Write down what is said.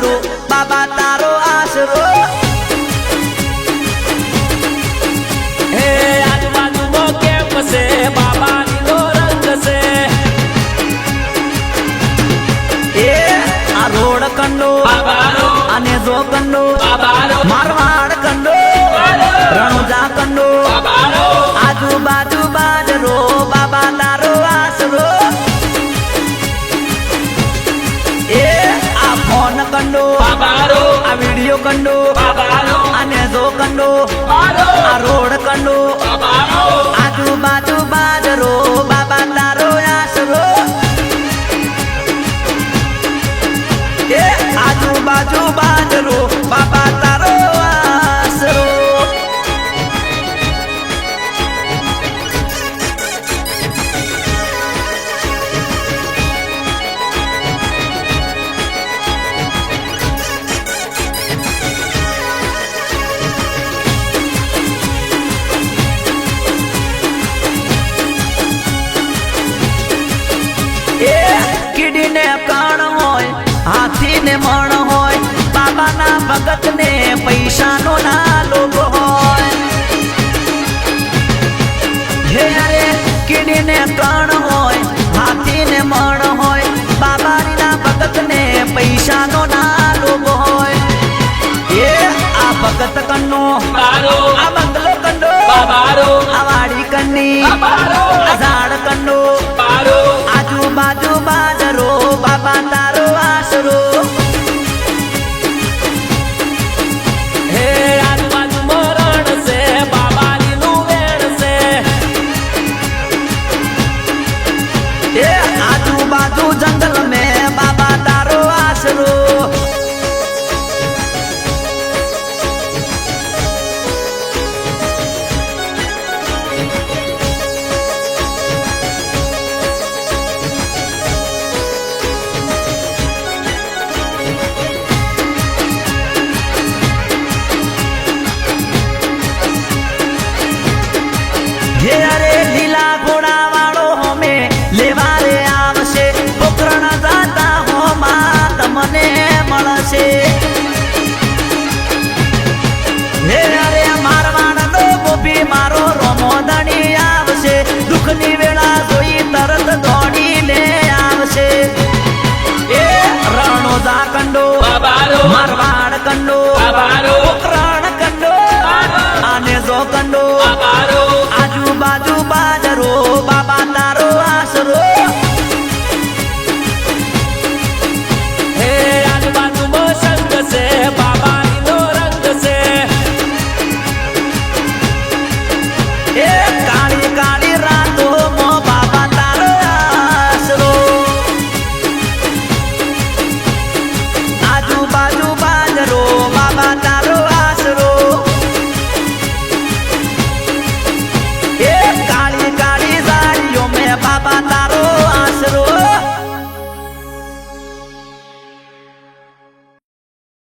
આશરો બાબા તારો આશરો હે આજુબાજુમાં કેમ છે બાબા લીલો રંગ છે એ આ રોડ કંડો બાબાનો અને જો કંડો બાબાનો મારવાડ કંડો રણુજા કંડો બાબાનો આજુબાજુ બાજરો બાબા તારો આશરો એ આ ફોન કંડો બાબાનો આ વિડિયો કંડો બાબાનો અને જો કંડો બાબાનો આ રોડ કંડો બાબાનો આજુબાજુ બાજરો બાબા તારો આશરો એ આજુબાજુ બાજરો બાબા તારો આશરો એ કીડીને કાણ હોય હાથીને મણ હોય બાબાના ભગતને પૈસાનો ના લોભ હોય હે અરે કીડીને કાણ હોય હાથીને મણ હોય બાબાના ભગતને પૈસાનો ના લોભ હોય એ આ ભગત કન્નો બારો આ બંગલો કંડો બાબારો આ વાડી કન્ની બારો આ ઝાડ કંડો બારો આજુબાજુ બાજરો બાબા તારો આશરો હે આજુબાજુમાં રણ છે બાબા લીલું વેણ છે એ આજુબાજુ જંગલ में બાબા તારો આશરો હે અરે લીલા ઘોડા વાળો હોમે લેવા રે આવશે પોકરણ જાતા હોમાં તમને મળશે હે અરે મારવાડનો ગોપી મારો રોમોદણી આવશે દુઃખની વેળા જોઈ તરત દોડીને આવશે એ રણોજા કંડો બાબારો મારવાડ કંડો બાબારો પોકરણ કંડો આને જો કંડો